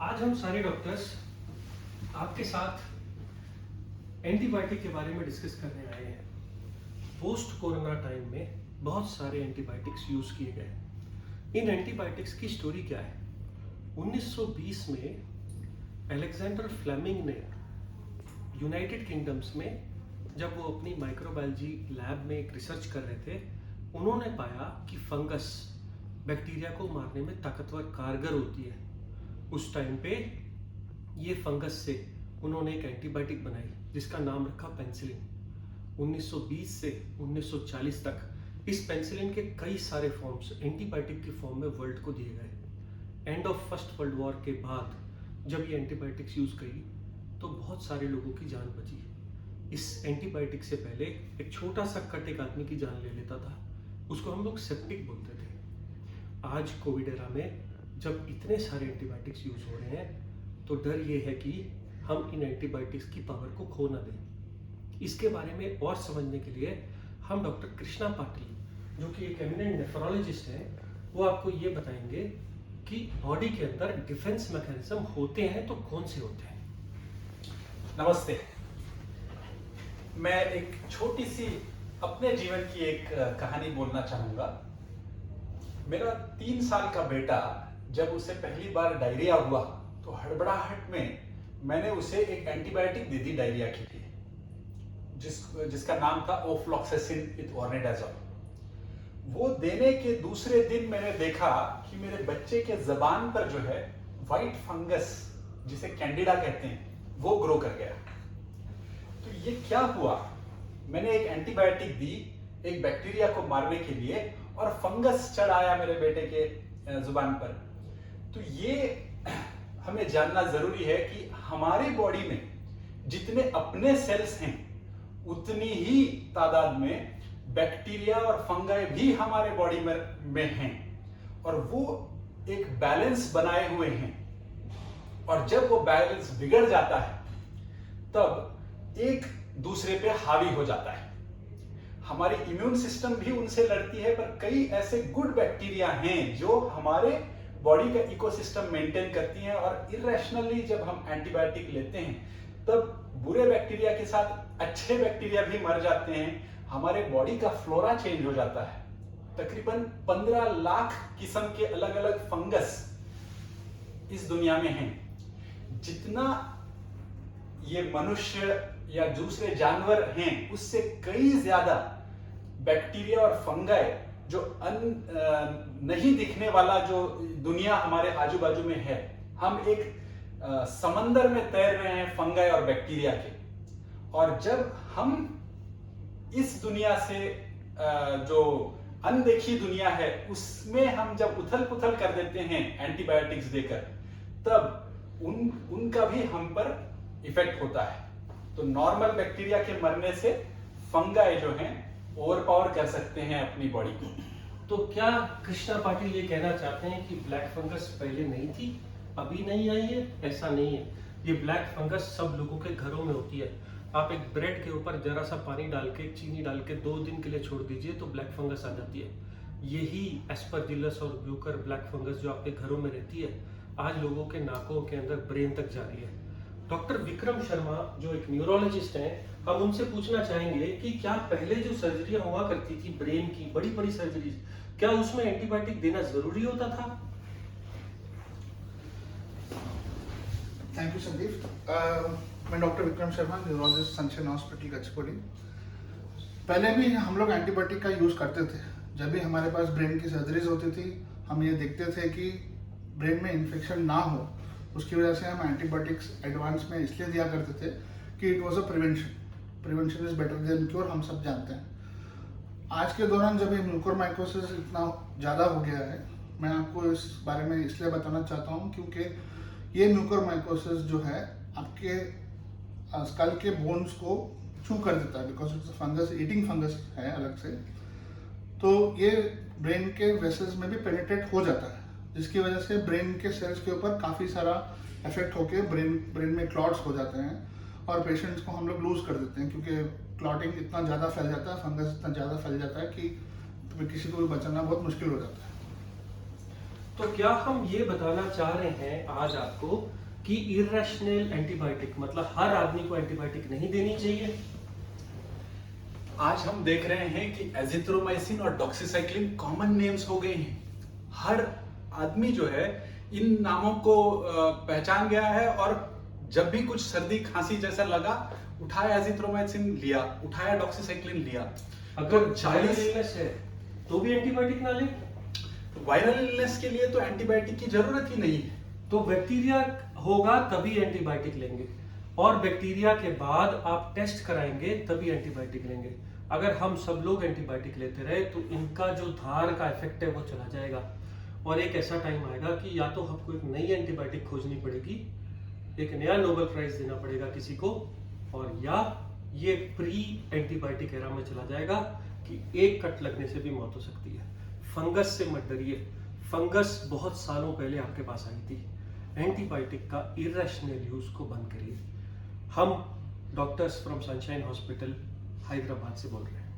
आज हम सारे डॉक्टर्स आपके साथ एंटीबायोटिक के बारे में डिस्कस करने आए हैं। पोस्ट कोरोना टाइम में बहुत सारे एंटीबायोटिक्स यूज किए गए। इन एंटीबायोटिक्स की स्टोरी क्या है? 1920 में अलेक्जेंडर फ्लेमिंग ने यूनाइटेड किंगडम्स में, जब वो अपनी माइक्रोबायोलॉजी लैब में एक रिसर्च कर रहे थे, उन्होंने पाया कि फंगस बैक्टीरिया को मारने में ताकतवर कारगर होती है। उस टाइम पे ये फंगस से उन्होंने एक एंटीबायोटिक बनाई जिसका नाम रखा पेनिसिलिन। 1920 से 1940 तक इस पेनिसिलिन के कई सारे फॉर्म्स एंटीबायोटिक की फॉर्म में वर्ल्ड को दिए गए। End of first world war के बाद जब ये एंटीबायोटिक्स यूज करी तो बहुत सारे लोगों की जान बची। इस एंटीबायोटिक से पहले एक छोटा सा कट एक आदमी की जान ले लेता था, उसको हम लोग सेप्टिक बोलते थे। आज कोविड एरा में जब इतने सारे एंटीबायोटिक्स यूज हो रहे हैं तो डर ये है कि हम इन एंटीबायोटिक्स की पावर को खो ना दें। इसके बारे में और समझने के लिए हम डॉक्टर कृष्णा पाटिल, जो कि एक एमिनेंट नेफ्रोलॉजिस्ट हैं, वो आपको ये बताएंगे कि बॉडी के अंदर डिफेंस मैकेनिज्म होते हैं तो कौन से होते हैं। नमस्ते। मैं एक छोटी सी अपने जीवन की एक कहानी बोलना चाहूंगा। मेरा 3 साल का बेटा जब उसे पहली बार डायरिया हुआ तो हड़बड़ाहट में मैंने उसे एक एंटीबायोटिक दे दी डायरिया के लिए, जिसका नाम था ओफ्लॉक्सेसिन विद ऑर्निडाजोल। वो देने के दूसरे दिन मैंने देखा कि मेरे बच्चे के जबान पर जो है व्हाइट फंगस, जिसे कैंडिडा कहते हैं, वो ग्रो कर गया। तो ये क्या हुआ? मैंने एक एंटीबायोटिक दी एक बैक्टीरिया को मारने के लिए और फंगस चढ़ आया मेरे बेटे के जुबान पर। तो ये हमें जानना जरूरी है कि हमारी बॉडी में जितने अपने सेल्स हैं उतनी ही तादाद में बैक्टीरिया और फंगाई भी हमारे बॉडी में हैं, और वो एक बैलेंस बनाए हुए हैं। और जब वो बैलेंस बिगड़ जाता है तब एक दूसरे पे हावी हो जाता है। हमारी इम्यून सिस्टम भी उनसे लड़ती है, पर कई ऐसे गुड बैक्टीरिया हैं जो हमारे बॉडी का इकोसिस्टम मेंटेन करती हैं, और इरेशनली जब हम एंटीबायोटिक लेते हैं तब बुरे बैक्टीरिया के साथ अच्छे बैक्टीरिया भी मर जाते हैं। हमारे बॉडी का फ्लोरा चेंज हो जाता है। तकरीबन 15 लाख किस्म के अलग अलग फंगस इस दुनिया में हैं। जितना ये मनुष्य या दूसरे जानवर हैं उससे कई ज्यादा बैक्टीरिया और फंगाई जो नहीं दिखने वाला जो दुनिया हमारे आजू बाजू में है। हम एक समंदर में तैर रहे हैं फंगाई और बैक्टीरिया के, और जब हम इस दुनिया से जो अनदेखी दुनिया है उसमें हम जब उथल पुथल कर देते हैं एंटीबायोटिक्स देकर, तब उनका भी हम पर इफेक्ट होता है। तो नॉर्मल बैक्टीरिया के मरने से फंगाई जो हैं ओवर पावर कर सकते हैं अपनी बॉडी को। तो क्या कृष्णा पाटिल ये कहना चाहते हैं कि ब्लैक फंगस पहले नहीं थी, अभी नहीं आई है? ऐसा नहीं है। ये ब्लैक फंगस सब लोगों के घरों में होती है। आप एक ब्रेड के ऊपर जरा सा पानी डाल के, चीनी डाल के 2 दिन के लिए छोड़ दीजिए तो ब्लैक फंगस आ जाती है। यही एस्परजिलस और ब्यूकर ब्लैक फंगस जो आपके घरों में रहती है, आज लोगों के नाकों के अंदर ब्रेन तक जा रही है। डॉक्टर विक्रम शर्मा जो एक न्यूरोलॉजिस्ट हैं, हम उनसे पूछना चाहेंगे कि क्या पहले जो सर्जरियां हुआ करती थी ब्रेन की, बड़ी बड़ी सर्जरीज, क्या उसमें एंटीबायोटिक देना जरूरी होता था? Thank you Sandeep. मैं doctor Vikram Sharma, neurologist, Sunshine hospital गचकोली। पहले भी हम लोग एंटीबायोटिक का यूज़ करते थे। जब भी हमारे पास ब्रेन की सर्जरीज होती थी, हम ये देखते थे कि ब्रेन में इन्फेक्शन ना हो, उसकी वजह से हम एंटीबायोटिक्स एडवांस में इसलिए दिया करते थे कि it was a prevention is better than cure, हम सब जानते हैं। आज के दौरान जब ये म्यूकोरमाइकोसिस इतना ज़्यादा हो गया है, मैं आपको इस बारे में इसलिए बताना चाहता हूँ क्योंकि ये म्यूकोरमाइकोसिस जो है आपके स्कल के बोन्स को छू कर देता है, because it's fungus, eating fungus है अलग से। तो ये ब्रेन के वेसल्स में भी पेनिट्रेट हो जाता है, जिसकी वजह से ब्रेन के सेल्स के ऊपर काफ़ी सारा इफेक्ट होके ब्रेन में क्लॉट्स हो जाते हैं, और पेशेंट्स को हम लोग लूज कर देते हैं क्योंकि क्लॉटिंग इतना ज़्यादा फैल जाता है, फंगस इतना ज़्यादा फैल जाता है कि किसी को भी बचाना बहुत मुश्किल हो जाता है। तो क्या हम ये बताना चाह रहे हैं आज आपको कि इरेशनल एंटीबायोटिक मतलब हर आदमी को एंटीबायोटिक नहीं देनी चाहिए? आज हम देख रहे हैं कि एजिथ्रोमाइसिन और डॉक्सीसाइक्लिन कॉमन नेम्स हो गए हैं। हर आदमी जो है इन नामों को पहचान गया है, और जब भी कुछ सर्दी खांसी जैसा लगा, उठाया एजिथ्रोमाइसिन लिया, उठाया डॉक्सीसाइक्लिन लिया। अगर तो 40 40 इलनेस है तो भी एंटीबायोटिक ना ले? वायरल इलनेस के लिए तो एंटीबायोटिक की जरूरत ही नहीं है। तो बैक्टीरिया होगा तभी एंटीबायोटिक लेंगे, और बैक्टीरिया के बाद आप टेस्ट कराएंगे तभी एंटीबायोटिक लेंगे। अगर हम सब लोग एंटीबायोटिक लेते रहे तो इनका जो धार का इफेक्ट है वो चला जाएगा, और एक ऐसा टाइम आएगा कि या तो हमको एक नई एंटीबायोटिक खोजनी पड़ेगी, एक नया नोबेल प्राइज देना पड़ेगा किसी को, और या ये प्री एंटीबायोटिक एरा में चला जाएगा कि एक कट लगने से भी मौत हो सकती है। फंगस से मत डरिए, फंगस बहुत सालों पहले आपके पास आई थी। एंटीबायोटिक का इरेशनल यूज को बंद करिए। हम doctors from sunshine hospital Hyderabad से बोल रहे हैं।